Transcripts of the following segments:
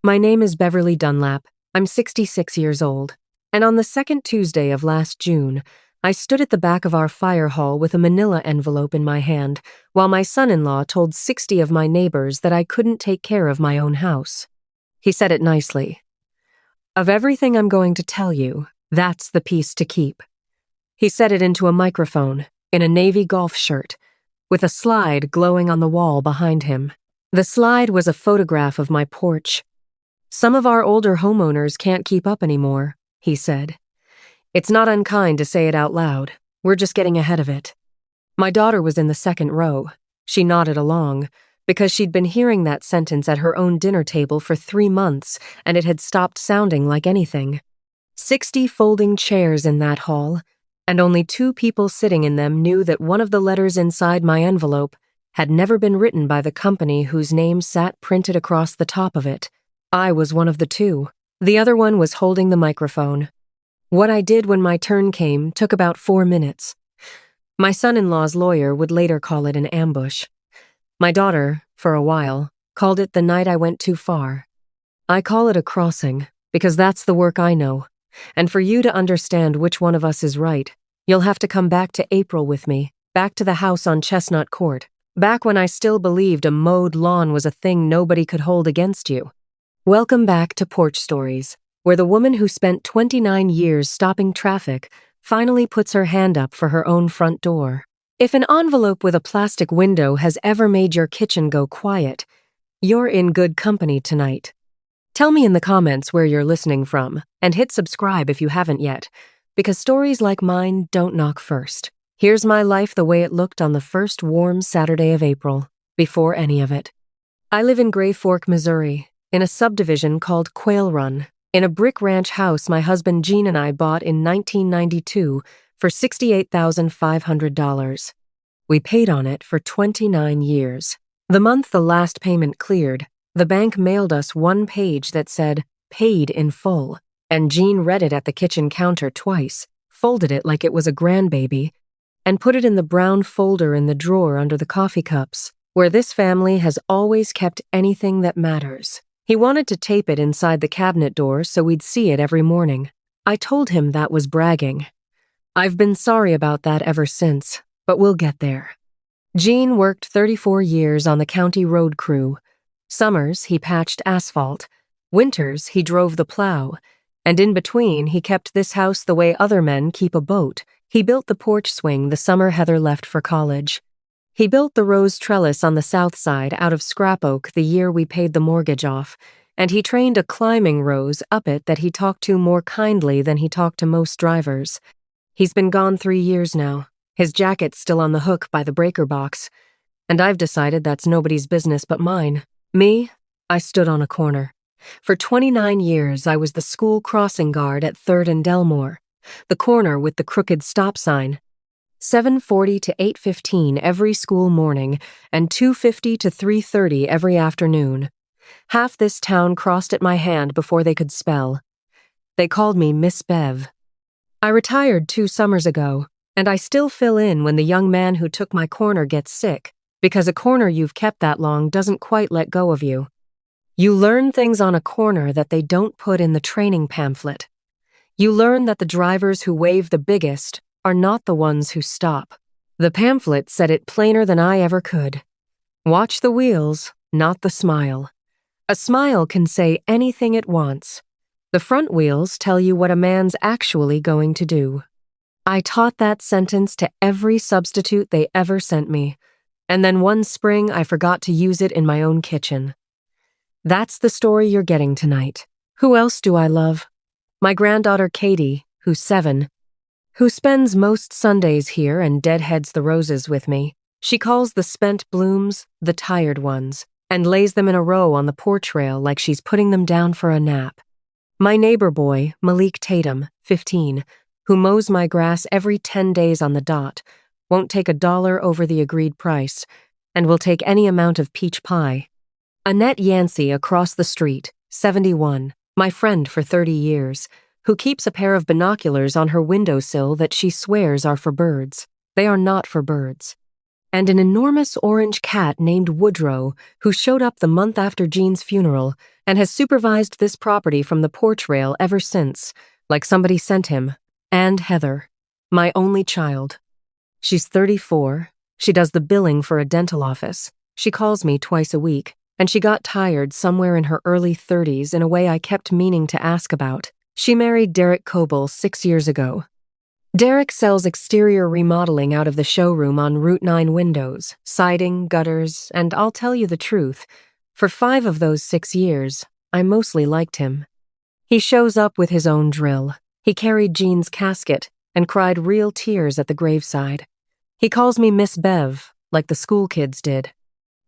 My name is Beverly Dunlap. I'm 66 years old. And on the second Tuesday of last June, I stood at the back of our fire hall with a manila envelope in my hand, while my son-in-law told 60 of my neighbors that I couldn't take care of my own house. He said it nicely. Of everything I'm going to tell you, that's the piece to keep. He said it into a microphone, in a navy golf shirt, with a slide glowing on the wall behind him. The slide was a photograph of my porch. Some of our older homeowners can't keep up anymore, he said. It's not unkind to say it out loud. We're just getting ahead of it. My daughter was in the second row. She nodded along, because she'd been hearing that sentence at her own dinner table for 3 months, and it had stopped sounding like anything. 60 folding chairs in that hall, and only 2 people sitting in them knew that one of the letters inside my envelope had never been written by the company whose name sat printed across the top of it. I was one of the 2. The other one was holding the microphone. What I did when my turn came took about 4 minutes. My son-in-law's lawyer would later call it an ambush. My daughter, for a while, called it the night I went too far. I call it a crossing, because that's the work I know. And for you to understand which one of us is right, you'll have to come back to April with me, back to the house on Chestnut Court, back when I still believed a mowed lawn was a thing nobody could hold against you. Welcome back to Porch Stories, where the woman who spent 29 years stopping traffic finally puts her hand up for her own front door. If an envelope with a plastic window has ever made your kitchen go quiet, you're in good company tonight. Tell me in the comments where you're listening from, and hit subscribe if you haven't yet, because stories like mine don't knock first. Here's my life the way it looked on the first warm Saturday of April, before any of it. I live in Gray Fork, Missouri, in a subdivision called Quail Run, in a brick ranch house my husband Gene and I bought in 1992 for $68,500. We paid on it for 29 years. The month the last payment cleared, the bank mailed us one page that said, "Paid in full," and Gene read it at the kitchen counter twice, folded it like it was a grandbaby, and put it in the brown folder in the drawer under the coffee cups, where this family has always kept anything that matters. He wanted to tape it inside the cabinet door so we'd see it every morning. I told him that was bragging. I've been sorry about that ever since, but we'll get there. Gene worked 34 years on the county road crew. Summers, he patched asphalt. Winters, he drove the plow. And in between, he kept this house the way other men keep a boat. He built the porch swing the summer Heather left for college. He built the rose trellis on the south side out of scrap oak the year we paid the mortgage off, and he trained a climbing rose up it that he talked to more kindly than he talked to most drivers. He's been gone 3 years now. His jacket's still on the hook by the breaker box, and I've decided that's nobody's business but mine. Me, I stood on a corner. For 29 years, I was the school crossing guard at 3rd and Delmore, the corner with the crooked stop sign. 7:40 to 8:15 every school morning, and 2:50 to 3:30 every afternoon. Half this town crossed at my hand before they could spell. They called me Miss Bev. I retired 2 summers ago, and I still fill in when the young man who took my corner gets sick, because a corner you've kept that long doesn't quite let go of you. You learn things on a corner that they don't put in the training pamphlet. You learn that the drivers who wave the biggest are not the ones who stop. The pamphlet said it plainer than I ever could. Watch the wheels, not the smile. A smile can say anything it wants. The front wheels tell you what a man's actually going to do. I taught that sentence to every substitute they ever sent me, and then one spring I forgot to use it in my own kitchen. That's the story you're getting tonight. Who else do I love? My granddaughter Katie, who's 7, who spends most Sundays here and deadheads the roses with me. She calls the spent blooms the tired ones, and lays them in a row on the porch rail like she's putting them down for a nap. My neighbor boy, Malik Tatum, 15, who mows my grass every 10 days on the dot, won't take $1 over the agreed price, and will take any amount of peach pie. Annette Yancey across the street, 71, my friend for 30 years, who keeps a pair of binoculars on her windowsill that she swears are for birds. They are not for birds. and an enormous orange cat named Woodrow, who showed up the month after Jean's funeral and has supervised this property from the porch rail ever since, like somebody sent him. And Heather, my only child. She's 34. She does the billing for a dental office. She calls me twice a week, and she got tired somewhere in her early 30s in a way I kept meaning to ask about. She married Derek Coble 6 years ago. Derek sells exterior remodeling out of the showroom on Route 9 windows, siding, gutters, and I'll tell you the truth. For 5 of those 6 years, I mostly liked him. He shows up with his own drill. He carried Jean's casket and cried real tears at the graveside. He calls me Miss Bev, like the school kids did.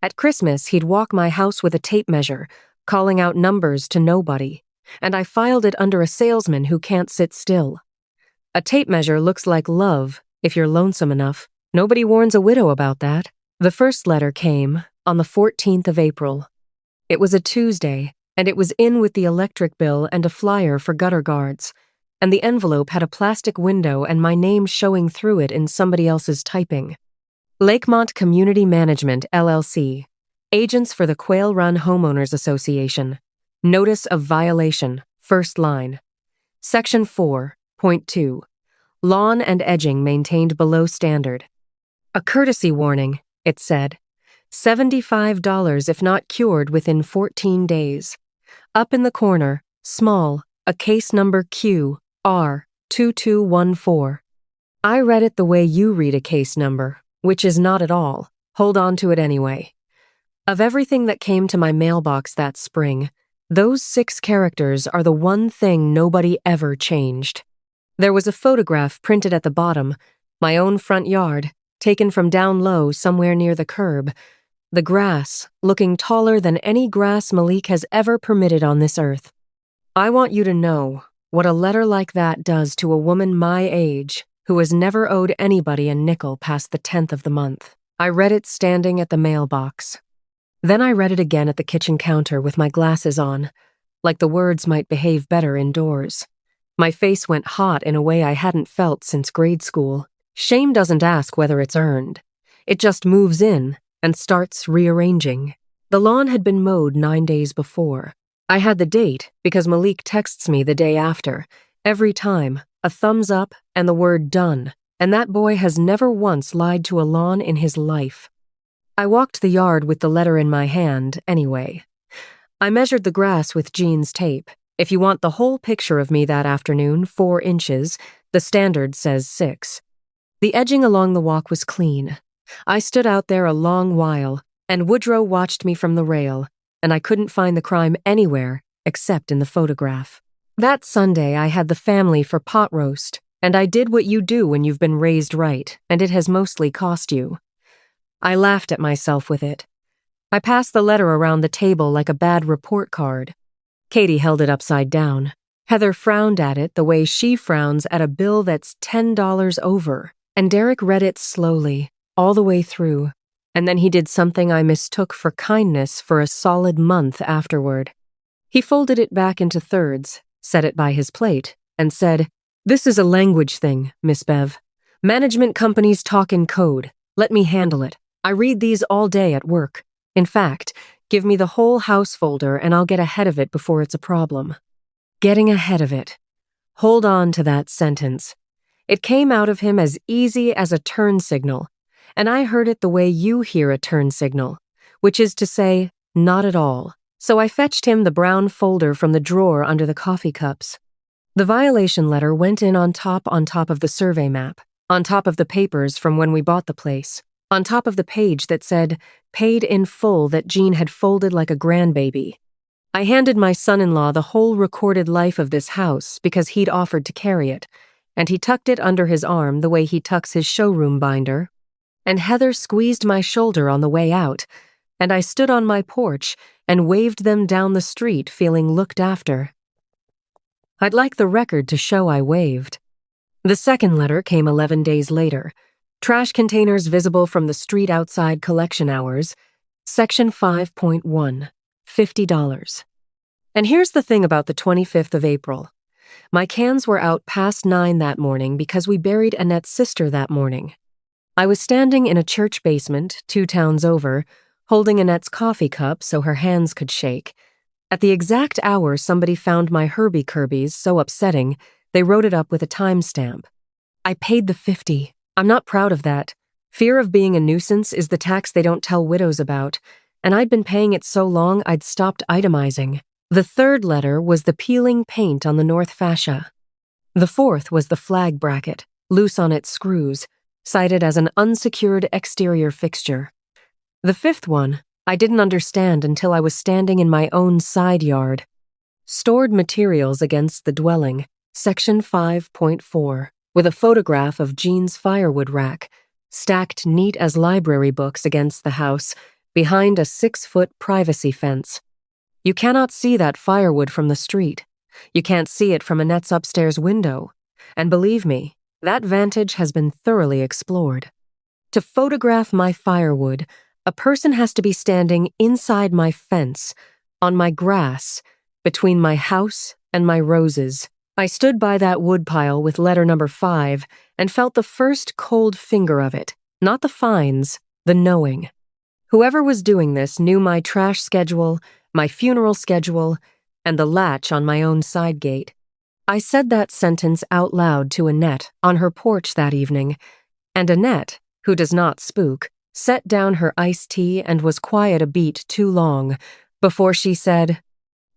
At Christmas, he'd walk my house with a tape measure, calling out numbers to nobody, and I filed it under a salesman who can't sit still. A tape measure looks like love if you're lonesome enough. Nobody warns a widow about that. The first letter came on the 14th of April. It was a Tuesday, and it was in with the electric bill and a flyer for gutter guards, and the envelope had a plastic window and my name showing through it in somebody else's typing. Lakemont Community Management, LLC. Agents for the Quail Run Homeowners Association. Notice of violation, first line. Section 4.2. Lawn and edging maintained below standard. A courtesy warning, it said. $75 if not cured within 14 days. Up in the corner, small, a case number QR2214. I read it the way you read a case number, which is not at all. Hold on to it anyway. Of everything that came to my mailbox that spring, those 6 characters are the one thing nobody ever changed. There was a photograph printed at the bottom, my own front yard, taken from down low somewhere near the curb. The grass, looking taller than any grass Malik has ever permitted on this earth. I want you to know what a letter like that does to a woman my age who has never owed anybody a nickel past the 10th of the month. I read it standing at the mailbox. Then I read it again at the kitchen counter with my glasses on, like the words might behave better indoors. My face went hot in a way I hadn't felt since grade school. Shame doesn't ask whether it's earned. It just moves in and starts rearranging. The lawn had been mowed 9 days before. I had the date because Malik texts me the day after. Every time, a thumbs up and the word done, and that boy has never once lied to a lawn in his life. I walked the yard with the letter in my hand, anyway. I measured the grass with Jean's tape. If you want the whole picture of me that afternoon, 4 inches, the standard says 6. The edging along the walk was clean. I stood out there a long while, and Woodrow watched me from the rail, and I couldn't find the crime anywhere except in the photograph. That Sunday, I had the family for pot roast, and I did what you do when you've been raised right, and it has mostly cost you. I laughed at myself with it. I passed the letter around the table like a bad report card. Katie held it upside down. Heather frowned at it the way she frowns at a bill that's $10 over, and Derek read it slowly, all the way through, and then he did something I mistook for kindness for a solid month afterward. He folded it back into thirds, set it by his plate, and said, "This is a language thing, Miss Bev. Management companies talk in code. Let me handle it. I read these all day at work. In fact, give me the whole house folder and I'll get ahead of it before it's a problem." Getting ahead of it. Hold on to that sentence. It came out of him as easy as a turn signal, and I heard it the way you hear a turn signal, which is to say, not at all. So I fetched him the brown folder from the drawer under the coffee cups. The violation letter went in on top of the survey map, on top of the papers from when we bought the place, on top of the page that said, "Paid in full," that Jean had folded like a grandbaby. I handed my son-in-law the whole recorded life of this house because he'd offered to carry it, and he tucked it under his arm the way he tucks his showroom binder. And Heather squeezed my shoulder on the way out, and I stood on my porch and waved them down the street feeling looked after. I'd like the record to show I waved. The second letter came 11 days later. Trash containers visible from the street outside collection hours. Section 5.1, $50. And here's the thing about the 25th of April. My cans were out past 9 that morning because we buried Annette's sister that morning. I was standing in a church basement, 2 towns over, holding Annette's coffee cup so her hands could shake. At the exact hour somebody found my Herbie Kirby's so upsetting, they wrote it up with a timestamp. I paid the $50. I'm not proud of that. Fear of being a nuisance is the tax they don't tell widows about, and I'd been paying it so long I'd stopped itemizing. The third letter was the peeling paint on the north fascia. The fourth was the flag bracket, loose on its screws, cited as an unsecured exterior fixture. The fifth one, I didn't understand until I was standing in my own side yard. Stored materials against the dwelling, section 5.4, with a photograph of Jean's firewood rack, stacked neat as library books against the house, behind a 6-foot privacy fence. You cannot see that firewood from the street. You can't see it from Annette's upstairs window. And believe me, that vantage has been thoroughly explored. To photograph my firewood, a person has to be standing inside my fence, on my grass, between my house and my roses. I stood by that woodpile with letter number 5 and felt the first cold finger of it, not the fines, the knowing. Whoever was doing this knew my trash schedule, my funeral schedule, and the latch on my own side gate. I said that sentence out loud to Annette on her porch that evening, and Annette, who does not spook, set down her iced tea and was quiet a beat too long before she said,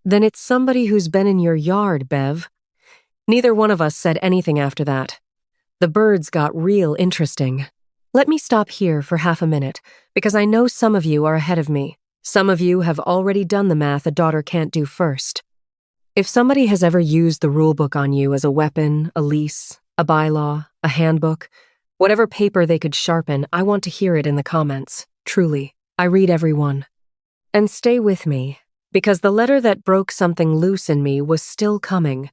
"Then it's somebody who's been in your yard, Bev." Neither one of us said anything after that. The birds got real interesting. Let me stop here for half a minute, because I know some of you are ahead of me. Some of you have already done the math a daughter can't do first. If somebody has ever used the rulebook on you as a weapon, a lease, a bylaw, a handbook, whatever paper they could sharpen, I want to hear it in the comments. Truly, I read every one. And stay with me, because the letter that broke something loose in me was still coming,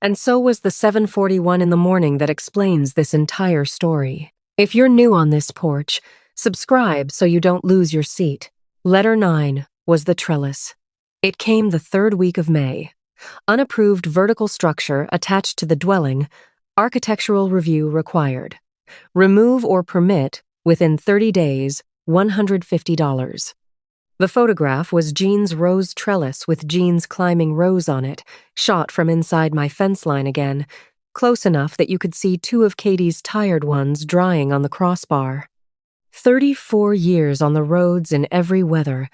and so was the 7:41 in the morning that explains this entire story. If you're new on this porch, subscribe so you don't lose your seat. Letter 9 was the trellis. It came the 3rd week of May. Unapproved vertical structure attached to the dwelling, architectural review required. Remove or permit, within 30 days, $150. The photograph was Jean's rose trellis with Jean's climbing rose on it, shot from inside my fence line again, close enough that you could see 2 of Katie's tired ones drying on the crossbar. 34 years on the roads in every weather,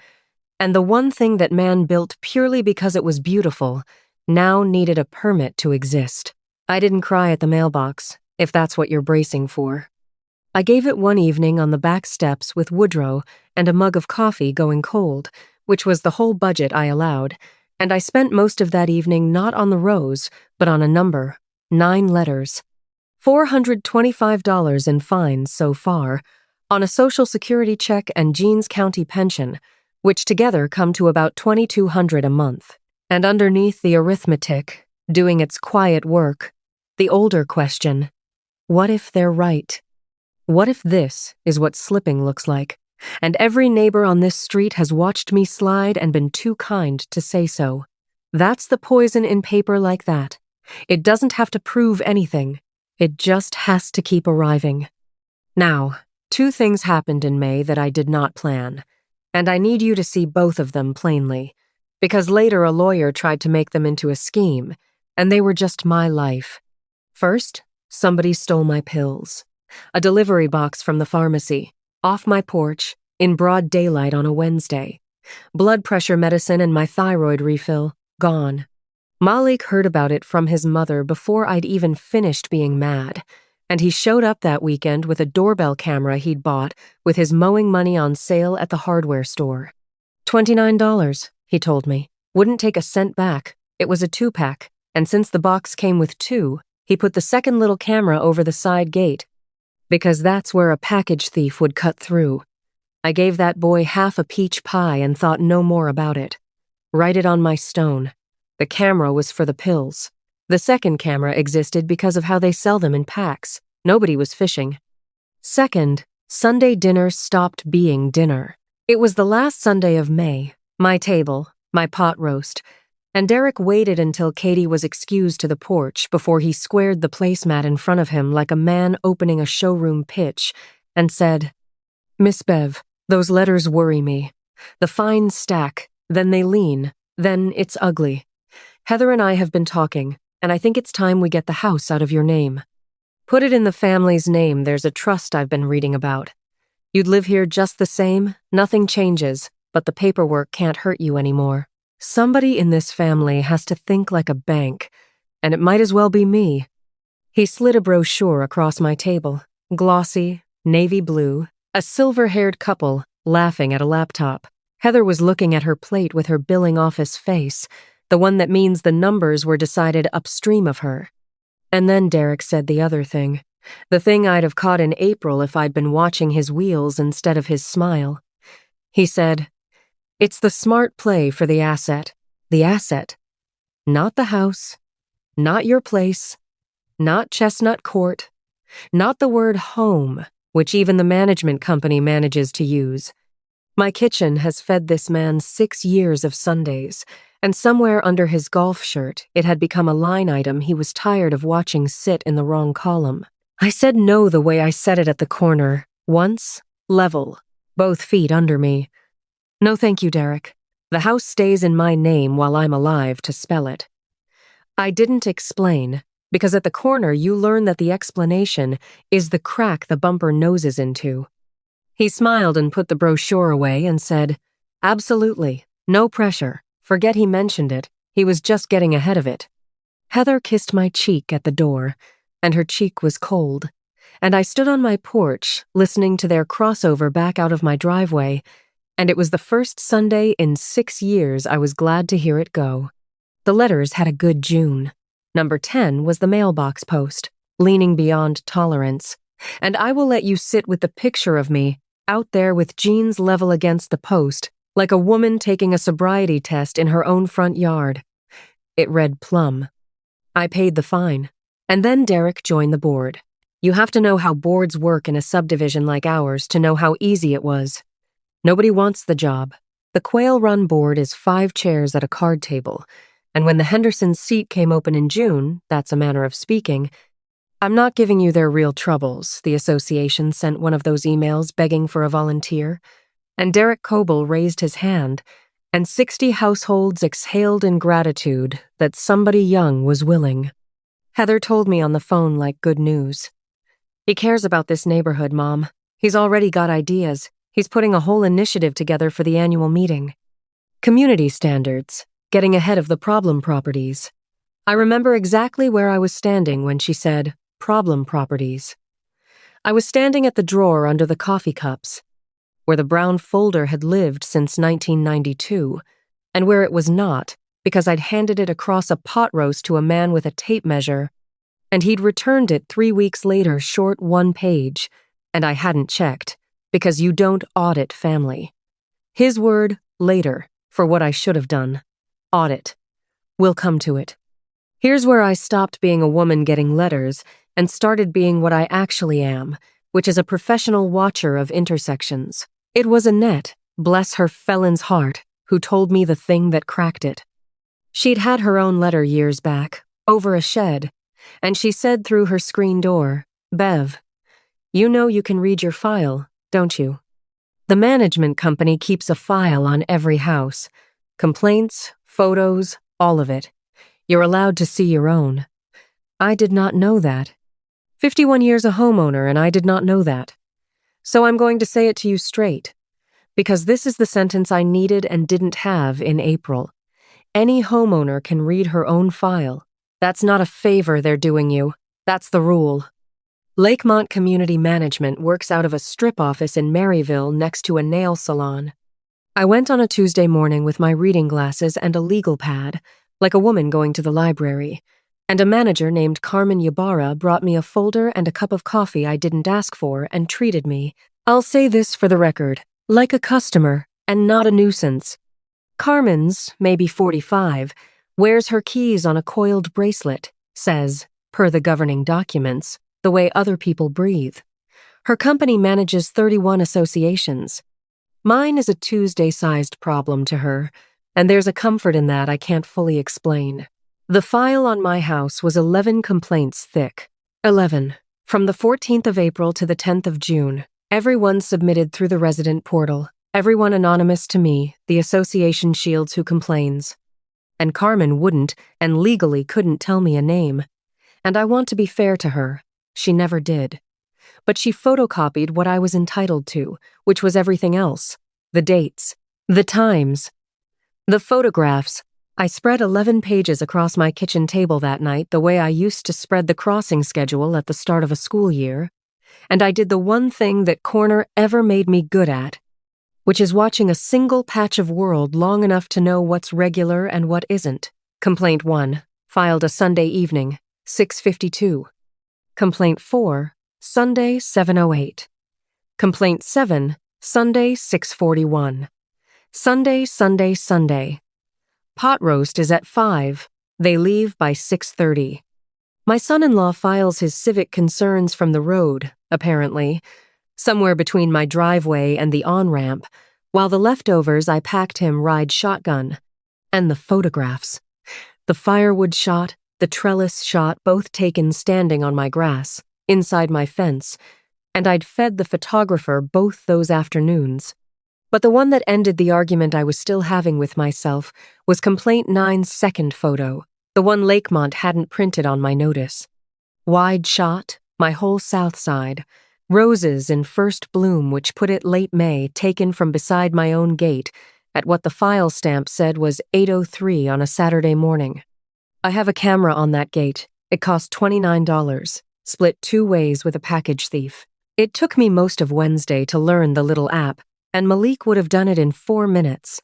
and the one thing that man built purely because it was beautiful now needed a permit to exist. I didn't cry at the mailbox, if that's what you're bracing for. I gave it one evening on the back steps with Woodrow and a mug of coffee going cold, which was the whole budget I allowed, and I spent most of that evening not on the rose, but on a number, 9 letters. $425 in fines so far, on a Social Security check and Jean's county pension, which together come to about $2,200 a month. And underneath the arithmetic, doing its quiet work, the older question, what if they're right? What if this is what slipping looks like, and every neighbor on this street has watched me slide and been too kind to say so? That's the poison in paper like that. It doesn't have to prove anything. It just has to keep arriving. Now, 2 things happened in May that I did not plan, and I need you to see both of them plainly, because later a lawyer tried to make them into a scheme, and they were just my life. First, somebody stole my pills. A delivery box from the pharmacy, off my porch, in broad daylight on a Wednesday. Blood pressure medicine and my thyroid refill, gone. Malik heard about it from his mother before I'd even finished being mad, and he showed up that weekend with a doorbell camera he'd bought with his mowing money on sale at the hardware store. $29, he told me. Wouldn't take a cent back. It was a 2-pack, and since the box came with 2, he put the second little camera over the side gate, because that's where a package thief would cut through. I gave that boy half a peach pie and thought no more about it. Write it on my stone. The camera was for the pills. The second camera existed because of how they sell them in packs. Nobody was fishing. Second, Sunday dinner stopped being dinner. It was the last Sunday of May, my table, my pot roast, and Derek waited until Katie was excused to the porch before he squared the placemat in front of him like a man opening a showroom pitch and said, "Miss Bev, those letters worry me. The fines stack, then they lean, then it's ugly. Heather and I have been talking, and I think it's time we get the house out of your name. Put it in the family's name, there's a trust I've been reading about. You'd live here just the same, nothing changes, but the paperwork can't hurt you anymore. Somebody in this family has to think like a bank, and it might as well be me." He slid a brochure across my table, glossy, navy blue, a silver-haired couple laughing at a laptop. Heather was looking at her plate with her billing office face, the one that means the numbers were decided upstream of her. And then Derek said the other thing, the thing I'd have caught in April if I'd been watching his wheels instead of his smile. He said, "It's the smart play for the asset. The asset. Not the house. Not your place. Not Chestnut Court. Not the word home, which even the management company manages to use. My kitchen has fed this man 6 years of Sundays, and somewhere under his golf shirt, it had become a line item he was tired of watching sit in the wrong column. I said no the way I said it at the corner, once, level, both feet under me. No thank you, Derek. The house stays in my name while I'm alive to spell it. I didn't explain, because at the corner you learn that the explanation is the crack the bumper noses into. He smiled and put the brochure away and said, "Absolutely, no pressure. Forget he mentioned it. He was just getting ahead of it." Heather kissed my cheek at the door, and her cheek was cold, and I stood on my porch listening to their crossover back out of my driveway, and it was the first Sunday in 6 years I was glad to hear it go. The letters had a good June. Number 10 was the mailbox post, leaning beyond tolerance, and I will let you sit with the picture of me out there with jeans level against the post, like a woman taking a sobriety test in her own front yard. It read plum. I paid the fine, and then Derek joined the board. You have to know how boards work in a subdivision like ours to know how easy it was. Nobody wants the job. The Quail Run board is 5 chairs at a card table, and when the Hendersons' seat came open in June, that's a manner of speaking, "I'm not giving you their real troubles," the association sent one of those emails begging for a volunteer, and Derek Coble raised his hand, and 60 households exhaled in gratitude that somebody young was willing. Heather told me on the phone like good news. "He cares about this neighborhood, Mom. He's already got ideas. He's putting a whole initiative together for the annual meeting. Community standards, getting ahead of the problem properties." I remember exactly where I was standing when she said, "problem properties." I was standing at the drawer under the coffee cups, where the brown folder had lived since 1992, and where it was not, because I'd handed it across a pot roast to a man with a tape measure, and he'd returned it 3 weeks later short 1 page, and I hadn't checked, because you don't audit family. His word, later, for what I should have done. Audit. We'll come to it. Here's where I stopped being a woman getting letters and started being what I actually am, which is a professional watcher of intersections. It was Annette, bless her felon's heart, who told me the thing that cracked it. She'd had her own letter years back, over a shed, and she said through her screen door, "Bev, you know you can read your file, don't you? The management company keeps a file on every house. Complaints, photos, all of it. You're allowed to see your own." I did not know that. 51 years a homeowner, and I did not know that. So I'm going to say it to you straight, because this is the sentence I needed and didn't have in April. Any homeowner can read her own file. That's not a favor they're doing you. That's the rule. Lakemont Community Management works out of a strip office in Maryville next to a nail salon. I went on a Tuesday morning with my reading glasses and a legal pad, like a woman going to the library, and a manager named Carmen Ybarra brought me a folder and a cup of coffee I didn't ask for and treated me, I'll say this for the record, like a customer and not a nuisance. Carmen's, maybe 45, wears her keys on a coiled bracelet, says, per the governing documents, the way other people breathe. Her company manages 31 associations. Mine is a Tuesday-sized problem to her, and there's a comfort in that I can't fully explain. The file on my house was 11 complaints thick. 11. From the 14th of April to the 10th of June. Everyone submitted through the resident portal. Everyone anonymous to me, the association shields who complains. And Carmen wouldn't and legally couldn't tell me a name. And I want to be fair to her. She never did. But she photocopied what I was entitled to, which was everything else. The dates. The times. The photographs. I spread 11 pages across my kitchen table that night the way I used to spread the crossing schedule at the start of a school year. And I did the one thing that Corner ever made me good at, which is watching a single patch of world long enough to know what's regular and what isn't. Complaint 1, filed a Sunday evening, 6:52. Complaint 4, Sunday, 7:08. Complaint 7, Sunday, 6:41. Sunday. Pot roast is at 5. They leave by 6:30. My son-in-law files his civic concerns from the road, apparently, somewhere between my driveway and the on-ramp, while the leftovers I packed him ride shotgun. And the photographs. The firewood shot, the trellis shot, both taken standing on my grass, inside my fence, and I'd fed the photographer both those afternoons. But the one that ended the argument I was still having with myself was Complaint 9's second photo, the one Lakemont hadn't printed on my notice. Wide shot, my whole south side, roses in first bloom which put it late May, taken from beside my own gate at what the file stamp said was 8:03 on a Saturday morning. I have a camera on that gate. It cost $29, split 2 ways with a package thief. It took me most of Wednesday to learn the little app, and Malik would have done it in 4 minutes,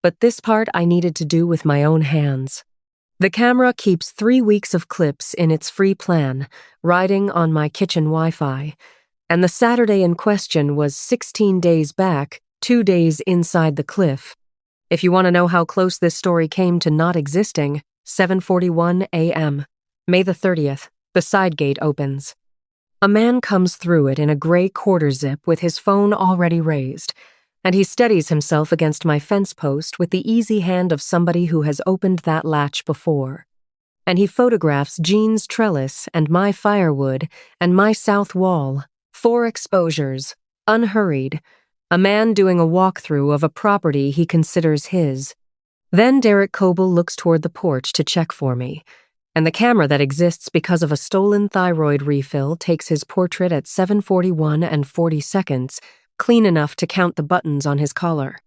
but this part I needed to do with my own hands. The camera keeps 3 weeks of clips in its free plan, riding on my kitchen Wi-Fi, and the Saturday in question was 16 days back, 2 days inside the cliff. If you want to know how close this story came to not existing, 7:41 a.m., May the 30th, the side gate opens. A man comes through it in a gray quarter zip with his phone already raised, and he steadies himself against my fence post with the easy hand of somebody who has opened that latch before. And he photographs Jean's trellis and my firewood and my south wall, 4 exposures, unhurried, a man doing a walkthrough of a property he considers his. Then Derek Coble looks toward the porch to check for me, and the camera that exists because of a stolen thyroid refill takes his portrait at 7:41 and 40 seconds, clean enough to count the buttons on his collar.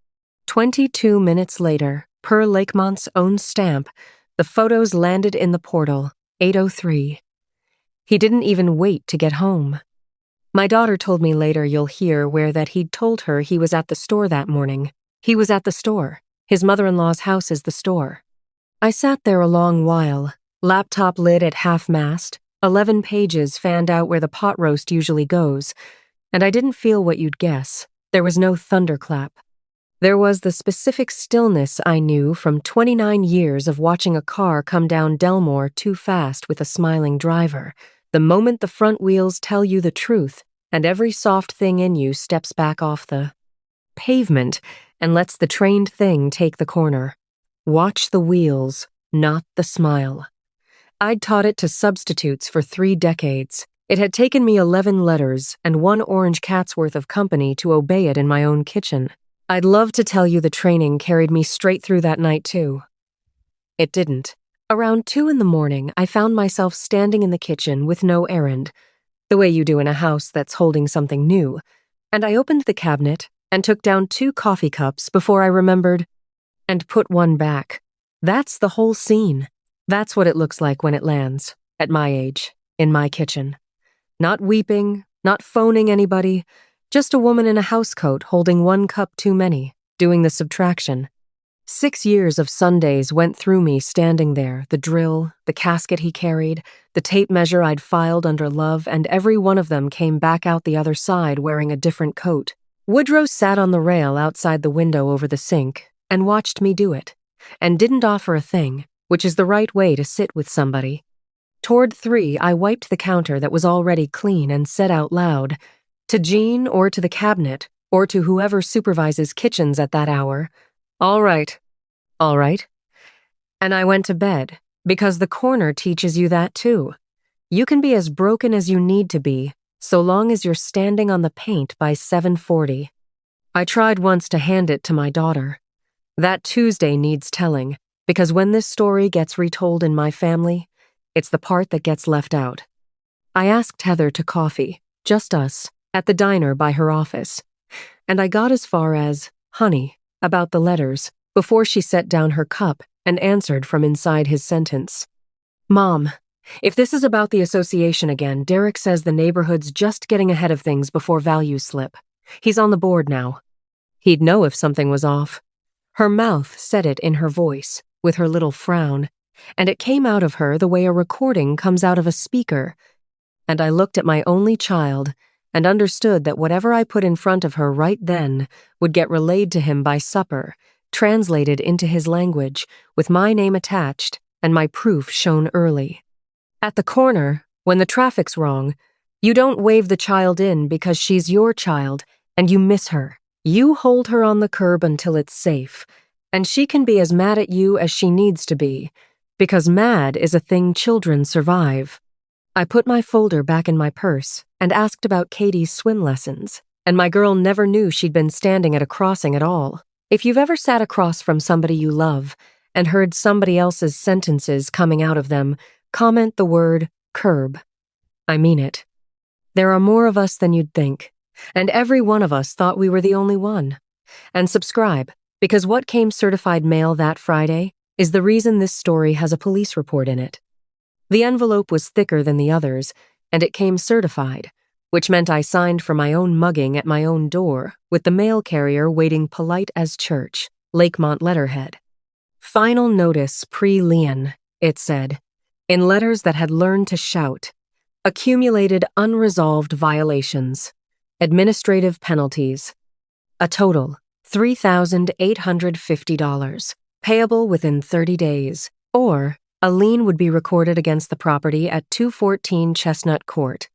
22 minutes later, per Lakemont's own stamp, the photos landed in the portal, 8:03. He didn't even wait to get home. My daughter told me later you'll hear where that he'd told her he was at the store that morning. He was at the store. His mother-in-law's house is the store. I sat there a long while, laptop lid at half-mast, 11 pages fanned out where the pot roast usually goes, and I didn't feel what you'd guess. There was no thunderclap. There was the specific stillness I knew from 29 years of watching a car come down Delmore too fast with a smiling driver, the moment the front wheels tell you the truth and every soft thing in you steps back off the pavement and lets the trained thing take the corner. Watch the wheels, not the smile. I'd taught it to substitutes for 3 decades. It had taken me 11 letters and 1 orange cat's worth of company to obey it in my own kitchen. I'd love to tell you the training carried me straight through that night, too. It didn't. Around 2 in the morning, I found myself standing in the kitchen with no errand, the way you do in a house that's holding something new, and I opened the cabinet and took down 2 coffee cups before I remembered and put one back. That's the whole scene. That's what it looks like when it lands, at my age, in my kitchen. Not weeping, not phoning anybody, just a woman in a housecoat holding 1 cup too many, doing the subtraction. 6 years of Sundays went through me standing there, the drill, the casket he carried, the tape measure I'd filed under love, and every one of them came back out the other side wearing a different coat. Woodrow sat on the rail outside the window over the sink and watched me do it, and didn't offer a thing, which is the right way to sit with somebody. Toward 3, I wiped the counter that was already clean and said out loud, to Jean or to the cabinet, or to whoever supervises kitchens at that hour, all right. And I went to bed, because the corner teaches you that too. You can be as broken as you need to be, so long as you're standing on the paint by 7:40. I tried once to hand it to my daughter. That Tuesday needs telling, because when this story gets retold in my family, it's the part that gets left out. I asked Heather to coffee, just us, at the diner by her office, and I got as far as, "Honey," about the letters, before she set down her cup and answered from inside his sentence. "Mom, if this is about the association again, Derek says the neighborhood's just getting ahead of things before values slip. He's on the board now." He'd know if something was off. Her mouth said it in her voice, with her little frown, and it came out of her the way a recording comes out of a speaker. And I looked at my only child and understood that whatever I put in front of her right then would get relayed to him by supper, translated into his language, with my name attached and my proof shown early. At the corner, when the traffic's wrong, you don't wave the child in because she's your child and you miss her. You hold her on the curb until it's safe, and she can be as mad at you as she needs to be, because mad is a thing children survive. I put my folder back in my purse and asked about Katie's swim lessons, and my girl never knew she'd been standing at a crossing at all. If you've ever sat across from somebody you love and heard somebody else's sentences coming out of them, comment the word curb. I mean it. There are more of us than you'd think, and every one of us thought we were the only one. And subscribe, because what came certified mail that Friday is the reason this story has a police report in it. The envelope was thicker than the others, and it came certified, which meant I signed for my own mugging at my own door, with the mail carrier waiting polite as church, Lakemont letterhead. Final notice pre-Leon, it said, in letters that had learned to shout. Accumulated unresolved violations. Administrative penalties. A total, $3,850, payable within 30 days, or a lien would be recorded against the property at 214 Chestnut Court,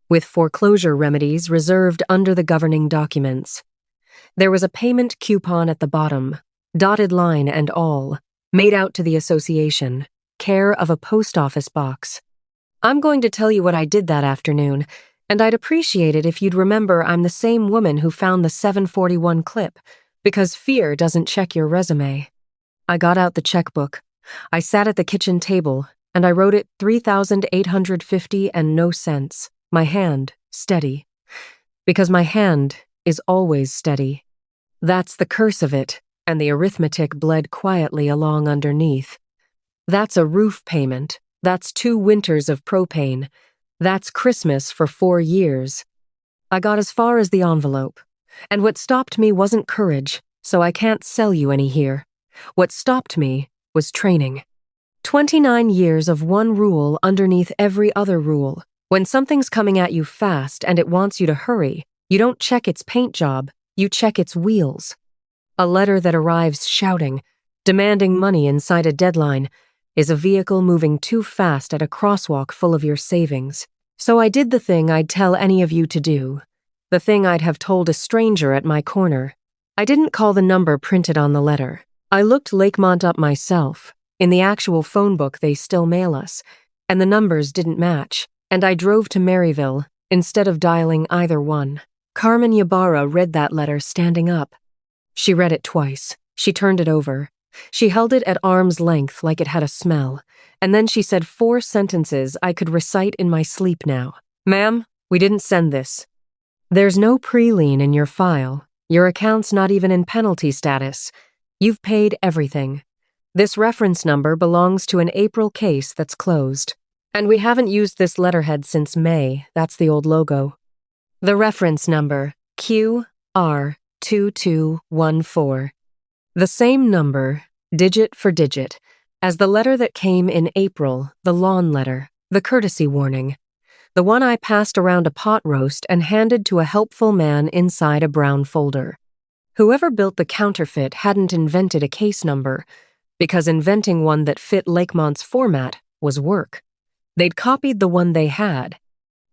with foreclosure remedies reserved under the governing documents. There was a payment coupon at the bottom, dotted line and all, made out to the association, care of a post office box. I'm going to tell you what I did that afternoon, and I'd appreciate it if you'd remember I'm the same woman who found the 741 clip, because fear doesn't check your resume. I got out the checkbook. I sat at the kitchen table, and I wrote it $3,850 and no cents, my hand steady. Because my hand is always steady. That's the curse of it, and the arithmetic bled quietly along underneath. That's a roof payment. That's 2 winters of propane. That's Christmas for 4 years. I got as far as the envelope, and what stopped me wasn't courage, so I can't sell you any here. What stopped me was training. 29 years of one rule underneath every other rule. When something's coming at you fast and it wants you to hurry, you don't check its paint job, you check its wheels. A letter that arrives shouting, demanding money inside a deadline, is a vehicle moving too fast at a crosswalk full of your savings. So I did the thing I'd tell any of you to do. The thing I'd have told a stranger at my corner. I didn't call the number printed on the letter. I looked Lakemont up myself. In the actual phone book they still mail us, and the numbers didn't match, and I drove to Maryville instead of dialing either one. Carmen Ybarra read that letter standing up. She read it twice. She turned it over. She held it at arm's length like it had a smell, and then she said 4 sentences I could recite in my sleep now. "Ma'am, we didn't send this. There's no pre-lien in your file. Your account's not even in penalty status. You've paid everything. This reference number belongs to an April case that's closed. And we haven't used this letterhead since May. That's the old logo. The reference number, QR2214. The same number, digit for digit, as the letter that came in April, the lawn letter, the courtesy warning, the one I passed around a pot roast and handed to a helpful man inside a brown folder. Whoever built the counterfeit hadn't invented a case number, because inventing one that fit Lakemont's format was work. They'd copied the one they had.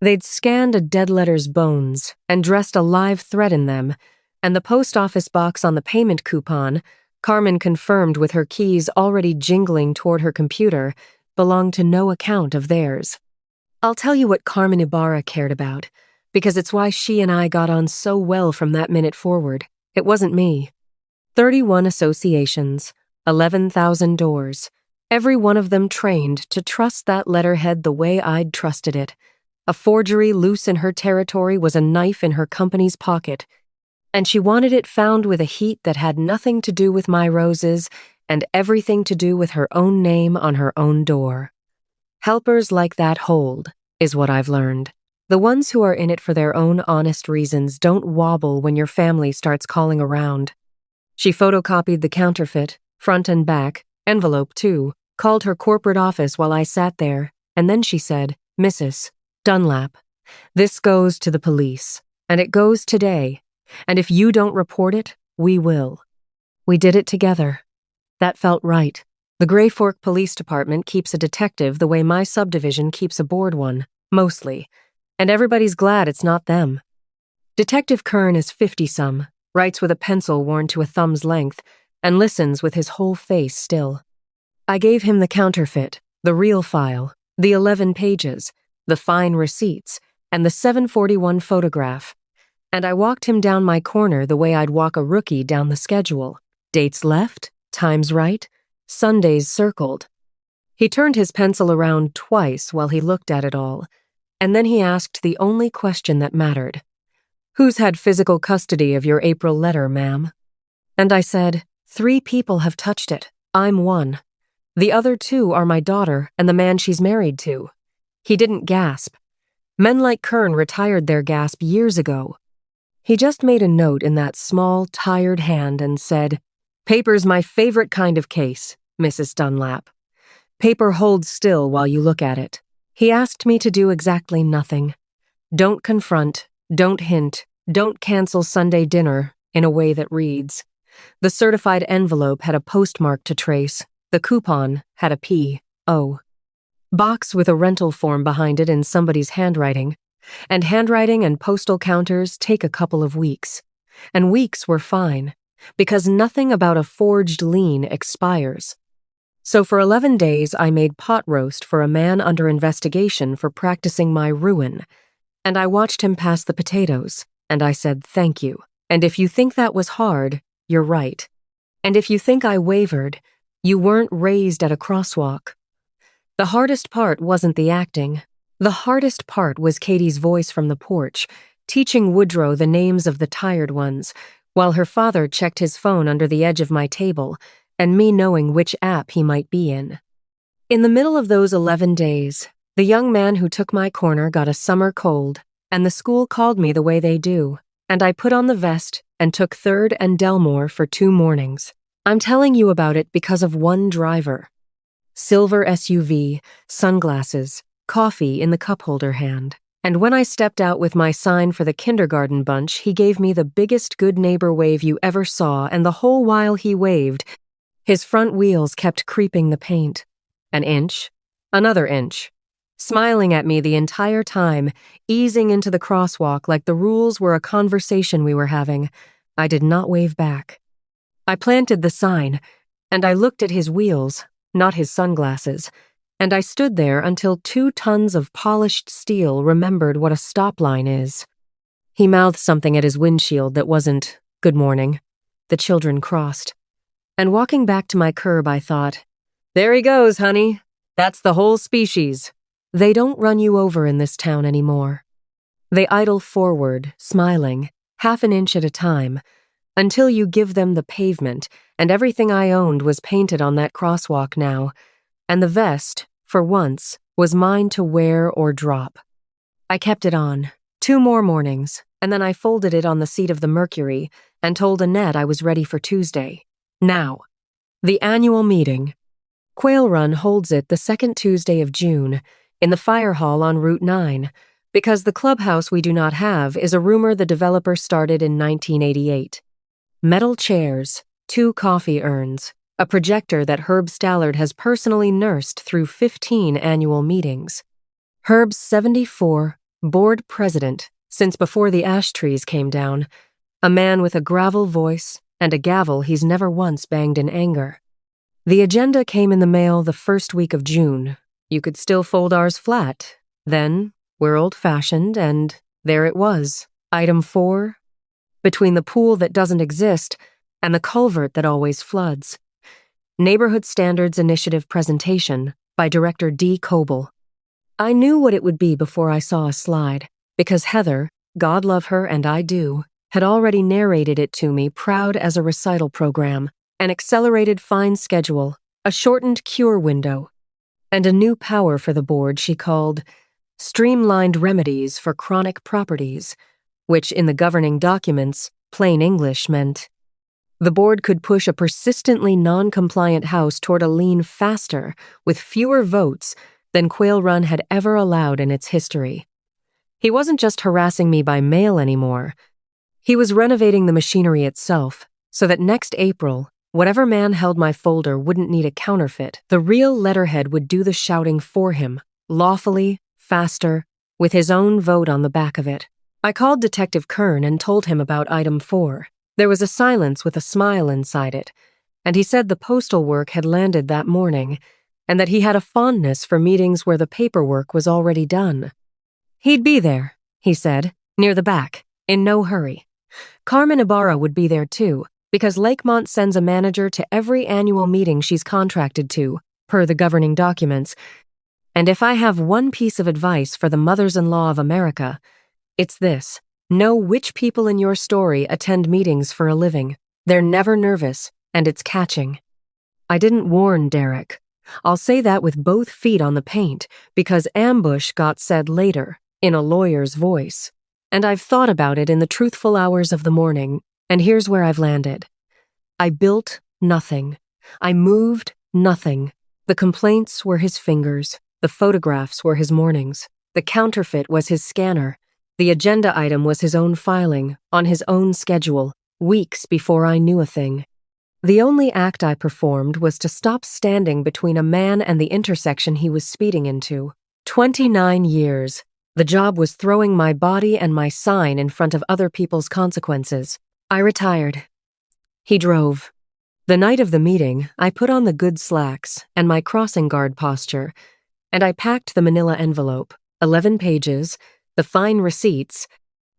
They'd scanned a dead letter's bones and dressed a live thread in them, and the post office box on the payment coupon, Carmen confirmed with her keys already jingling toward her computer, belonged to no account of theirs. I'll tell you what Carmen Ibarra cared about. because it's why she and I got on so well from that minute forward. It wasn't me. 31 associations, 11,000 doors, every one of them trained to trust that letterhead the way I'd trusted it. A forgery loose in her territory was a knife in her company's pocket, and she wanted it found with a heat that had nothing to do with my roses and everything to do with her own name on her own door. Helpers like that hold, is what I've learned. The ones who are in it for their own honest reasons don't wobble when your family starts calling around. She photocopied the counterfeit, front and back, envelope too, called her corporate office while I sat there, and then she said, "Mrs. Dunlap, this goes to the police, and it goes today, and if you don't report it, we will." We did it together. That felt right. The Gray Fork Police Department keeps a detective the way my subdivision keeps a bored one, mostly, and everybody's glad it's not them. Detective Kern is 50-some, writes with a pencil worn to a thumb's length, and listens with his whole face still. I gave him the counterfeit, the real file, the 11 pages, the fine receipts, and the 741 photograph, and I walked him down my corner the way I'd walk a rookie down the schedule. Dates left, times right, Sundays circled. He turned his pencil around twice while he looked at it all, and then he asked the only question that mattered. "Who's had physical custody of your April letter, ma'am?" And I said, 3 people have touched it. I'm one. The other 2 are my daughter and the man she's married to. He didn't gasp. Men like Kern retired their gasp years ago. He just made a note in that small, tired hand and said, "Paper's my favorite kind of case, Mrs. Dunlap. Paper holds still while you look at it." He asked me to do exactly nothing. Don't confront, don't hint, don't cancel Sunday dinner in a way that reads. The certified envelope had a postmark to trace. The coupon had a P.O. box with a rental form behind it in somebody's handwriting. And handwriting and postal counters take a couple of weeks. And weeks were fine, because nothing about a forged lien expires. So for 11 days I made pot roast for a man under investigation for practicing my ruin, and I watched him pass the potatoes, and I said thank you. And if you think that was hard, you're right. And if you think I wavered, you weren't raised at a crosswalk. The hardest part wasn't the acting. The hardest part was Katie's voice from the porch, teaching Woodrow the names of the tired ones, while her father checked his phone under the edge of my table, and me knowing which app he might be in. In the middle of those 11 days, the young man who took my corner got a summer cold, and the school called me the way they do, and I put on the vest and took 3rd and Delmore for 2 mornings. I'm telling you about it because of one driver. Silver SUV, sunglasses, coffee in the cup holder hand. And when I stepped out with my sign for the kindergarten bunch, he gave me the biggest good neighbor wave you ever saw, and the whole while he waved, his front wheels kept creeping the paint. An inch, another inch. Smiling at me the entire time, easing into the crosswalk like the rules were a conversation we were having. I did not wave back. I planted the sign, and I looked at his wheels, not his sunglasses, and I stood there until 2 tons of polished steel remembered what a stop line is. He mouthed something at his windshield that wasn't, "Good morning." The children crossed. And walking back to my curb, I thought, "There he goes, honey. That's the whole species." They don't run you over in this town anymore. They idle forward, smiling, half an inch at a time, until you give them the pavement, and everything I owned was painted on that crosswalk now, and the vest, for once, was mine to wear or drop. I kept it on, 2 more mornings, and then I folded it on the seat of the Mercury and told Annette I was ready for Tuesday. Now, the annual meeting. Quail Run holds it the 2nd Tuesday of June, in the fire hall on Route 9, because the clubhouse we do not have is a rumor the developer started in 1988. Metal chairs, 2 coffee urns, a projector that Herb Stallard has personally nursed through 15 annual meetings. Herb's 74, board president, since before the ash trees came down, a man with a gravel voice and a gavel he's never once banged in anger. The agenda came in the mail the 1st week of June. You could still fold ours flat. Then, we're old-fashioned and There it was, item 4, between the pool that doesn't exist and the culvert that always floods. Neighborhood Standards Initiative presentation by Director D. Coble. I knew what it would be before I saw a slide, because Heather, God love her and I do, had already narrated it to me, proud as a recital program, an accelerated fine schedule, a shortened cure window, and a new power for the board she called streamlined remedies for chronic properties, which in the governing documents, plain English, meant the board could push a persistently non-compliant house toward a lien faster, with fewer votes, than Quail Run had ever allowed in its history. He wasn't just harassing me by mail anymore. He was renovating the machinery itself, so that next April, whatever man held my folder wouldn't need a counterfeit. The real letterhead would do the shouting for him, lawfully, faster, with his own vote on the back of it. I called Detective Kern and told him about item 4. There was a silence with a smile inside it, and he said the postal work had landed that morning, and that he had a fondness for meetings where the paperwork was already done. He'd be there, he said, near the back, in no hurry. Carmen Ibarra would be there too, because Lakemont sends a manager to every annual meeting she's contracted to, per the governing documents, and if I have one piece of advice for the mothers-in-law of America, it's this. Know which people in your story attend meetings for a living. They're never nervous, and it's catching. I didn't warn Derek. I'll say that with both feet on the paint, because ambush got said later, in a lawyer's voice. And I've thought about it in the truthful hours of the morning, and here's where I've landed. I built nothing. I moved nothing. The complaints were his fingers. The photographs were his mornings. The counterfeit was his scanner. The agenda item was his own filing, on his own schedule, weeks before I knew a thing. The only act I performed was to stop standing between a man and the intersection he was speeding into. 29 years. The job was throwing my body and my sign in front of other people's consequences. I retired. He drove. The night of the meeting, I put on the good slacks and my crossing guard posture, and I packed the manila envelope, 11 pages, the fine receipts,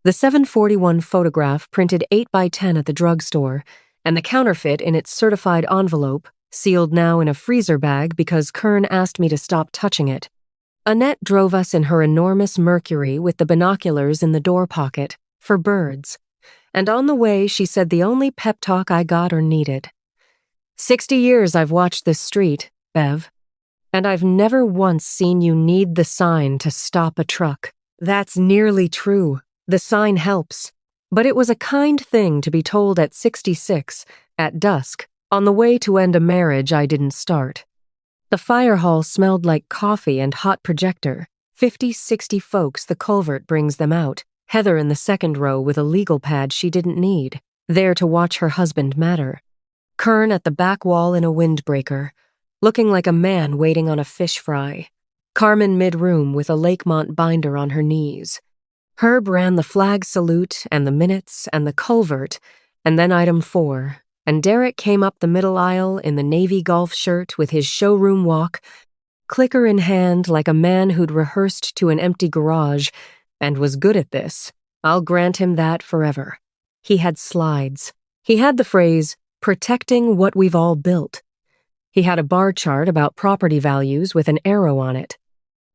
the 741 photograph printed 8 by 10 at the drugstore, and the counterfeit in its certified envelope, sealed now in a freezer bag because Kern asked me to stop touching it. Annette drove us in her enormous Mercury with the binoculars in the door pocket, for birds, and on the way she said the only pep talk I got or needed. 60 years I've watched this street, Bev, and I've never once seen you need the sign to stop a truck. That's nearly true. The sign helps. But it was a kind thing to be told at 66, at dusk, on the way to end a marriage I didn't start. The fire hall smelled like coffee and hot projector. 50, 60 folks, the culvert brings them out. Heather in the second row with a legal pad she didn't need, there to watch her husband matter. Kern at the back wall in a windbreaker, looking like a man waiting on a fish fry. Carmen mid-room with a Lakemont binder on her knees. Herb ran the flag salute and the minutes and the culvert, and then item 4, and Derek came up the middle aisle in the navy golf shirt with his showroom walk, clicker in hand like a man who'd rehearsed to an empty garage and was good at this. I'll grant him that forever. He had slides. He had the phrase, protecting what we've all built. He had a bar chart about property values with an arrow on it.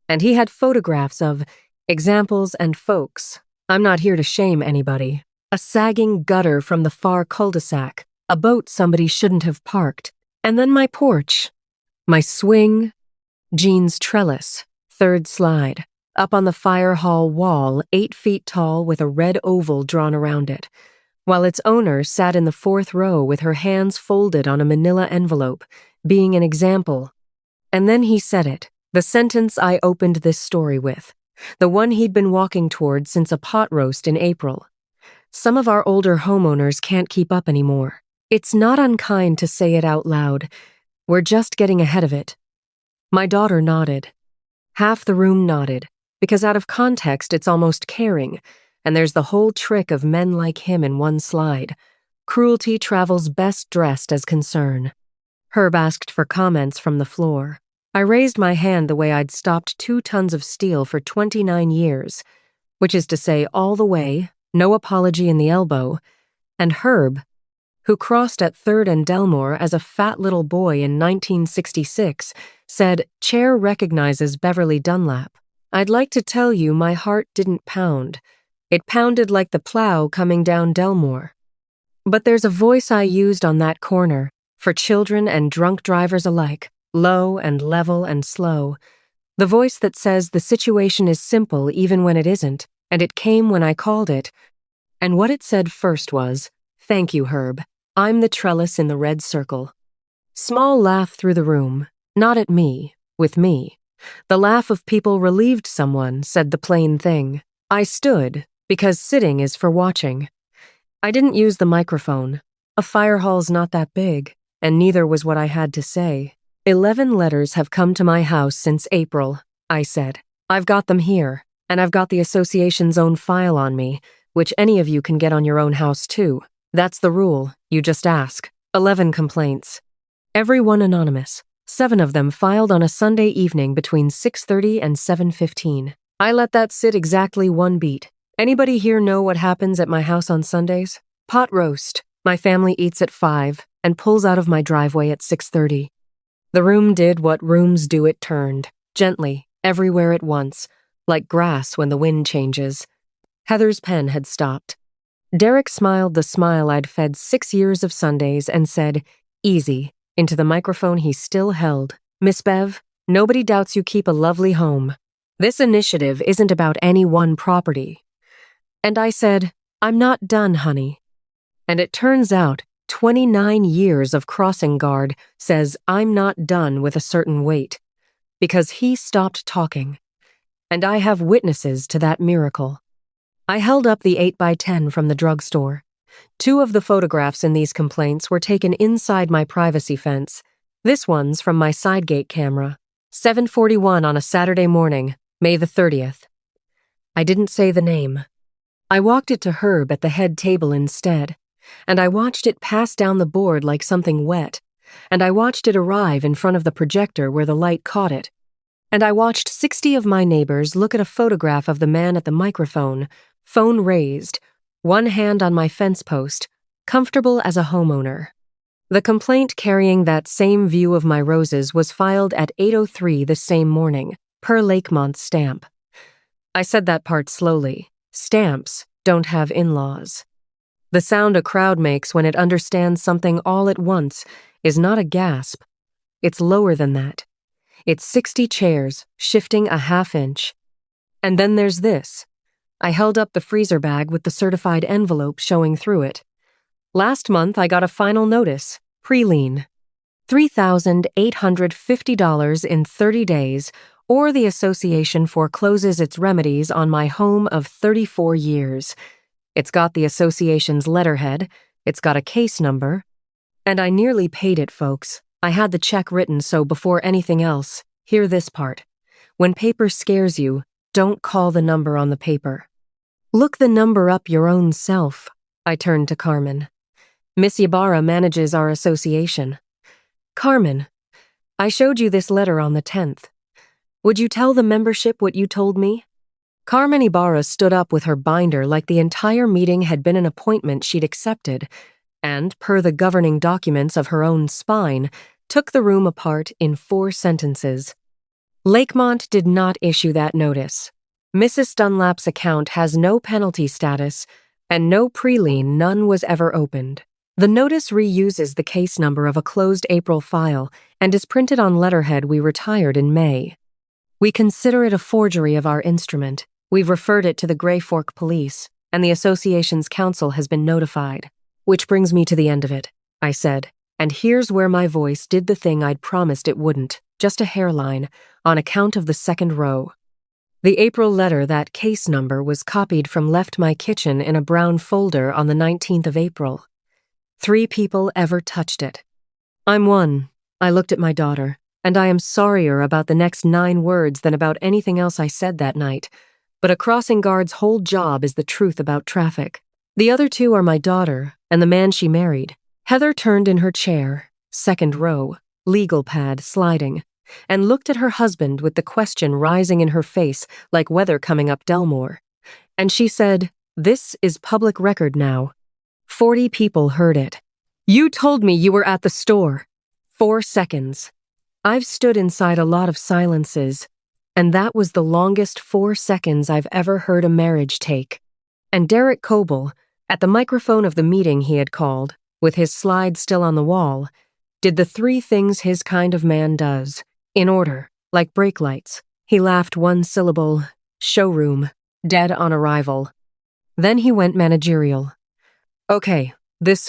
And he had photographs of examples and folks. I'm not here to shame anybody. A sagging gutter from the far cul-de-sac, a boat somebody shouldn't have parked, and then my porch, my swing, Jean's trellis, third slide, up on the fire hall wall, 8 feet tall with a red oval drawn around it, while its owner sat in the 4th row with her hands folded on a manila envelope, being an example. And then he said it. The sentence I opened this story with, the one he'd been walking toward since a pot roast in April. Some of our older homeowners can't keep up anymore. It's not unkind to say it out loud. We're just getting ahead of it. My daughter nodded. Half the room nodded, because out of context it's almost caring, and there's the whole trick of men like him in one slide. Cruelty travels best dressed as concern. Herb asked for comments from the floor. I raised my hand the way I'd stopped 2 tons of steel for 29 years. which is to say all the way, no apology in the elbow, and Herb, who crossed at 3rd and Delmore as a fat little boy in 1966, said, "Chair recognizes Beverly Dunlap." I'd like to tell you my heart didn't pound. It pounded like the plow coming down Delmore. But there's a voice I used on that corner, for children and drunk drivers alike, low and level and slow. The voice that says the situation is simple even when it isn't, and it came when I called it. And what it said first was, "Thank you, Herb. I'm the trellis in the red circle." Small laugh through the room, not at me, with me. The laugh of people relieved someone said the plain thing. I stood, because sitting is for watching. I didn't use the microphone. A fire hall's not that big, and neither was what I had to say. 11 letters have come to my house since April, I said. I've got them here, and I've got the association's own file on me, which any of you can get on your own house too. That's the rule, you just ask. 11 complaints. Every one anonymous. 7 of them filed on a Sunday evening between 6:30 and 7:15. I let that sit exactly 1 beat. Anybody here know what happens at my house on Sundays? Pot roast. My family eats at 5 and pulls out of my driveway at 6:30. The room did what rooms do, it turned, gently, everywhere at once, like grass when the wind changes. Heather's pen had stopped. Derek smiled the smile I'd fed 6 years of Sundays and said, "Easy," into the microphone he still held. "Miss Bev, nobody doubts you keep a lovely home. This initiative isn't about any one property." And I said, "I'm not done, honey." And it turns out 29 years of crossing guard says I'm not done with a certain weight, because he stopped talking. And I have witnesses to that miracle. I held up the 8x10 from the drugstore. 2 of the photographs in these complaints were taken inside my privacy fence. This one's from my side gate camera. 7:41 on a Saturday morning, May the 30th. I didn't say the name. I walked it to Herb at the head table instead, and I watched it pass down the board like something wet, and I watched it arrive in front of the projector where the light caught it, and I watched 60 of my neighbors look at a photograph of the man at the microphone, phone raised, one hand on my fence post, comfortable as a homeowner. The complaint carrying that same view of my roses was filed at 8:03 the same morning, per Lakemont's stamp. I said that part slowly. Stamps don't have in-laws. The sound a crowd makes when it understands something all at once is not a gasp. It's lower than that. It's 60 chairs, shifting a half inch. And then there's this. I held up the freezer bag with the certified envelope showing through it. Last month, I got a final notice, pre-lien. $3,850 in 30 days, or the association forecloses its remedies on my home of 34 years. It's got the association's letterhead, it's got a case number, and I nearly paid it, folks. I had the check written, so before anything else, hear this part. When paper scares you, don't call the number on the paper. Look the number up your own self. I turned to Carmen. Miss Ybarra manages our association. Carmen, I showed you this letter on the 10th. Would you tell the membership what you told me? Carmen Ybarra stood up with her binder like the entire meeting had been an appointment she'd accepted, and, per the governing documents of her own spine, took the room apart in 4 sentences. Lakemont did not issue that notice. Mrs. Dunlap's account has no penalty status, and no pre-lien, none was ever opened. The notice reuses the case number of a closed April file and is printed on letterhead we retired in May. We consider it a forgery of our instrument. We've referred it to the Gray Fork Police, and the association's counsel has been notified. Which brings me to the end of it, I said, and here's where my voice did the thing I'd promised it wouldn't, just a hairline, on account of the second row. The April letter, that case number, was copied from Left My Kitchen in a brown folder on the 19th of April. 3 people ever touched it. I'm one. I looked at my daughter, and I am sorrier about the next 9 words than about anything else I said that night, but a crossing guard's whole job is the truth about traffic. The other 2 are my daughter and the man she married. Heather turned in her chair, second row, legal pad sliding, and looked at her husband with the question rising in her face like weather coming up Delmore. And she said, "This is public record now." 40 people heard it. "You told me you were at the store." 4 seconds. I've stood inside a lot of silences, and that was the longest 4 seconds I've ever heard a marriage take. And Derek Coble, at the microphone of the meeting he had called, with his slide still on the wall, did the 3 things his kind of man does, in order, like brake lights. He laughed one syllable, showroom, dead on arrival. Then he went managerial. "Okay,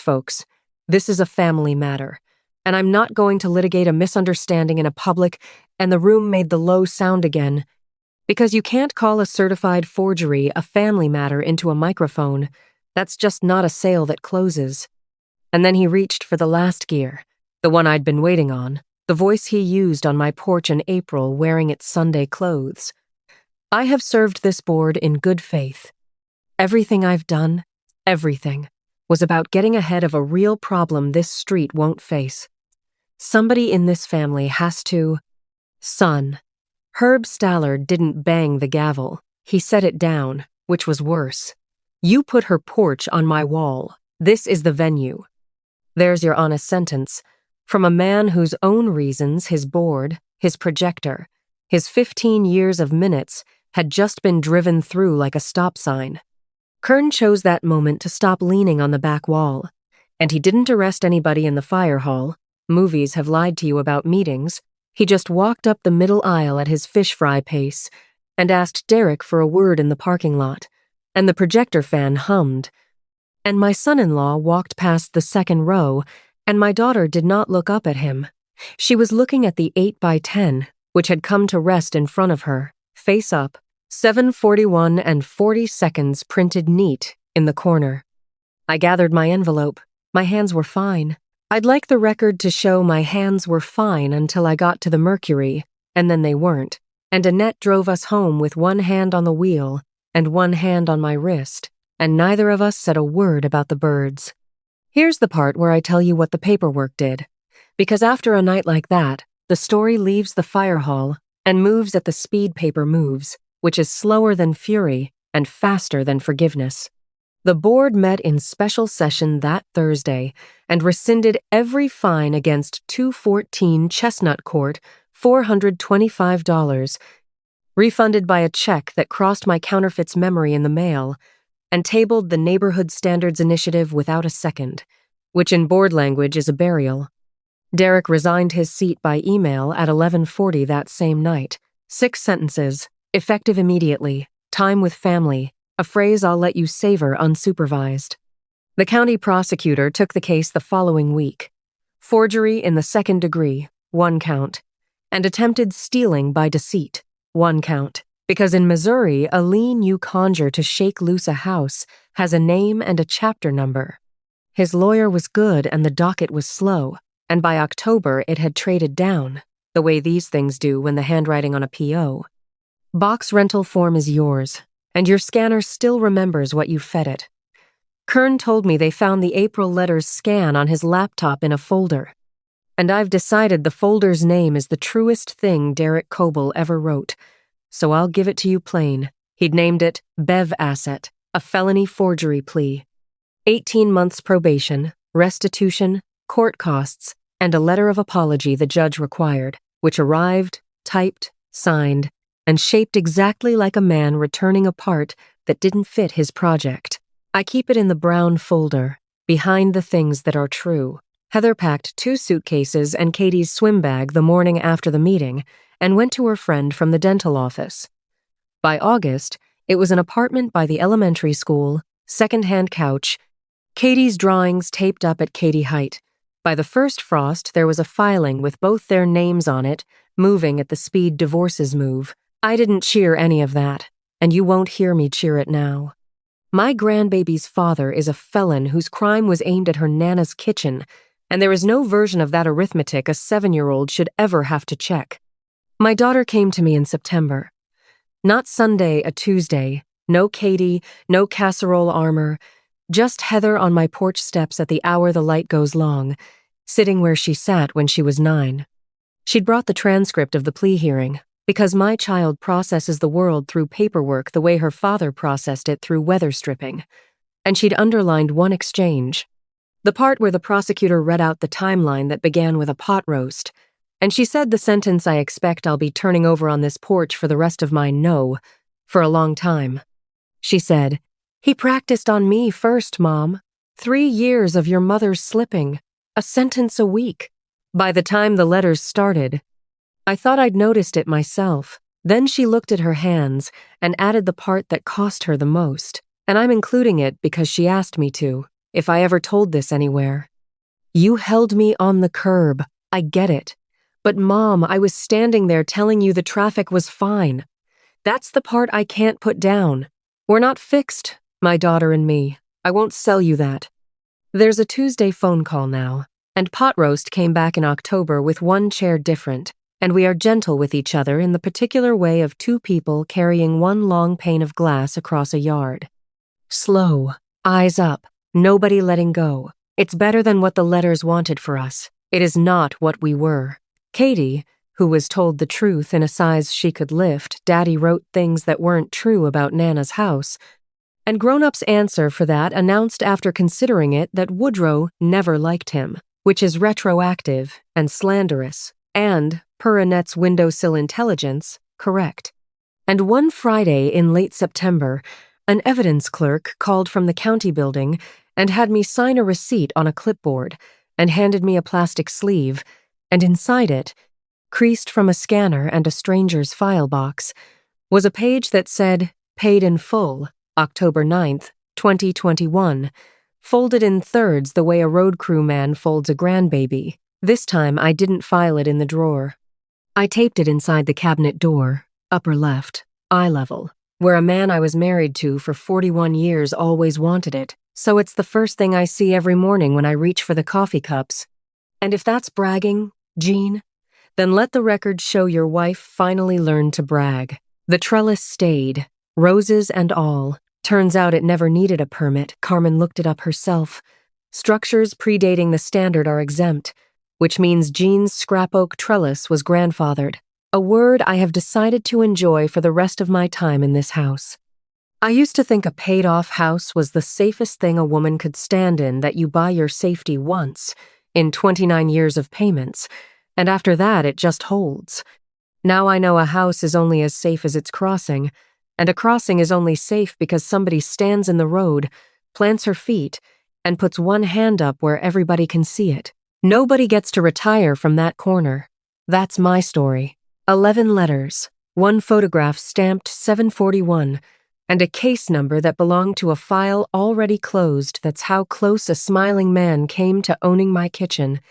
folks, this is a family matter, and I'm not going to litigate a misunderstanding in a public," and the room made the low sound again, "because you can't call a certified forgery a family matter into a microphone. That's just not a sale that closes." And then he reached for the last gear, the one I'd been waiting on, the voice he used on my porch in April wearing its Sunday clothes. "I have served this board in good faith. Everything I've done, everything, was about getting ahead of a real problem this street won't face. Somebody in this family has to..." Son. Herb Stallard didn't bang the gavel. He set it down, which was worse. "You put her porch on my wall. This is the venue." There's your honest sentence. From a man whose own reasons his board, his projector, his 15 years of minutes had just been driven through like a stop sign. Kern chose that moment to stop leaning on the back wall, and he didn't arrest anybody in the fire hall. Movies have lied to you about meetings. He just walked up the middle aisle at his fish fry pace and asked Derek for a word in the parking lot, and the projector fan hummed. And my son-in-law walked past the second row, and my daughter did not look up at him. She was looking at the 8x10, which had come to rest in front of her, face up, 7:41 and 40 seconds printed neat in the corner. I gathered my envelope. My hands were fine. I'd like the record to show my hands were fine until I got to the Mercury, and then they weren't, and Annette drove us home with one hand on the wheel and one hand on my wrist, and neither of us said a word about the birds. Here's the part where I tell you what the paperwork did, because after a night like that, the story leaves the fire hall and moves at the speed paper moves, which is slower than fury and faster than forgiveness. The board met in special session that Thursday and rescinded every fine against 214 Chestnut Court, $425, refunded by a check that crossed my counterfeits memory in the mail, and tabled the Neighborhood Standards Initiative without a second, which in board language is a burial. Derek resigned his seat by email at 11:40 that same night. 6 sentences, effective immediately, time with family, a phrase I'll let you savor unsupervised. The county prosecutor took the case the following week. Forgery in the 2nd degree, 1 count, and attempted stealing by deceit, 1 count, because in Missouri, a lien you conjure to shake loose a house has a name and a chapter number. His lawyer was good and the docket was slow, and by October it had traded down, the way these things do when the handwriting on a PO. Box rental form is yours, and your scanner still remembers what you fed it. Kern told me they found the April letters scan on his laptop in a folder, and I've decided the folder's name is the truest thing Derek Coble ever wrote, so I'll give it to you plain. He'd named it Bev Asset, a felony forgery plea. 18 months probation, restitution, court costs, and a letter of apology the judge required, which arrived, typed, signed, and shaped exactly like a man returning a part that didn't fit his project. I keep it in the brown folder, behind the things that are true. Heather packed 2 suitcases and Katie's swim bag the morning after the meeting and went to her friend from the dental office. By August, it was an apartment by the elementary school, second-hand couch, Katie's drawings taped up at Katie height. By the first frost, there was a filing with both their names on it, moving at the speed divorces move. I didn't cheer any of that, and you won't hear me cheer it now. My grandbaby's father is a felon whose crime was aimed at her Nana's kitchen, and there is no version of that arithmetic a 7-year-old should ever have to check. My daughter came to me in September. Not Sunday, a Tuesday, no Katie, no casserole armor, just Heather on my porch steps at the hour the light goes long, sitting where she sat when she was 9. She'd brought the transcript of the plea hearing, because my child processes the world through paperwork the way her father processed it through weather stripping. And she'd underlined one exchange, the part where the prosecutor read out the timeline that began with a pot roast, and she said the sentence I expect I'll be turning over on this porch for the rest of my for a long time. She said, "He practiced on me first, Mom. 3 years of your mother's slipping, a sentence a week." By the time the letters started, I thought I'd noticed it myself. Then she looked at her hands and added the part that cost her the most, and I'm including it because she asked me to, if I ever told this anywhere. "You held me on the curb. I get it. But Mom, I was standing there telling you the traffic was fine. That's the part I can't put down. We're not fixed, my daughter and me. I won't sell you that." There's a Tuesday phone call now, and pot roast came back in October with one chair different, and we are gentle with each other in the particular way of two people carrying one long pane of glass across a yard. Slow, eyes up, nobody letting go. It's better than what the letters wanted for us. It is not what we were. Katie, who was told the truth in a size she could lift, Daddy wrote things that weren't true about Nana's house, and grown-ups' answer for that announced after considering it that Woodrow never liked him, which is retroactive and slanderous, and, per Annette's windowsill intelligence, correct. And one Friday in late September, an evidence clerk called from the county building and had me sign a receipt on a clipboard and handed me a plastic sleeve, and inside it, creased from a scanner and a stranger's file box, was a page that said, "Paid in full, October 9th, 2021, folded in thirds the way a road crew man folds a grandbaby. This time I didn't file it in the drawer. I taped it inside the cabinet door, upper left, eye level, where a man I was married to for 41 years always wanted it, so it's the first thing I see every morning when I reach for the coffee cups. And if that's bragging, Jean, then let the record show your wife finally learned to brag. The trellis stayed, roses and all. Turns out it never needed a permit. Carmen looked it up herself. Structures predating the standard are exempt, which means Jean's scrap oak trellis was grandfathered, a word I have decided to enjoy for the rest of my time in this house. I used to think a paid-off house was the safest thing a woman could stand in, that you buy your safety once, in 29 years of payments, and after that it just holds. Now I know a house is only as safe as its crossing, and a crossing is only safe because somebody stands in the road, plants her feet, and puts one hand up where everybody can see it. Nobody gets to retire from that corner. That's my story. 11 letters, one photograph stamped 741, and a case number that belonged to a file already closed. That's how close a smiling man came to owning my kitchen,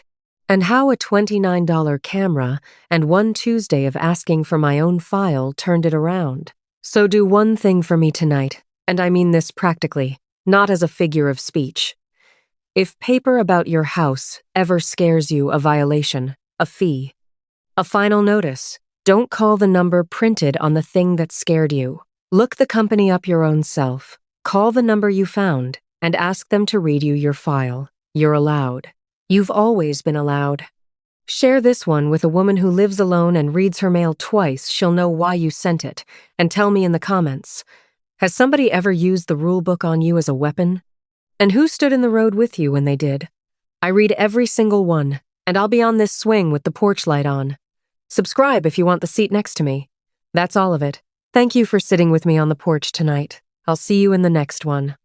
and how a $29 camera and one Tuesday of asking for my own file turned it around. So do one thing for me tonight, and I mean this practically, not as a figure of speech. If paper about your house ever scares you, a violation, a fee, a final notice, don't call the number printed on the thing that scared you. Look the company up your own self, call the number you found, and ask them to read you your file. You're allowed. You've always been allowed. Share this one with a woman who lives alone and reads her mail twice. She'll know why you sent it, and tell me in the comments. Has somebody ever used the rule book on you as a weapon? And who stood in the road with you when they did? I read every single one, and I'll be on this swing with the porch light on. Subscribe if you want the seat next to me. That's all of it. Thank you for sitting with me on the porch tonight. I'll see you in the next one.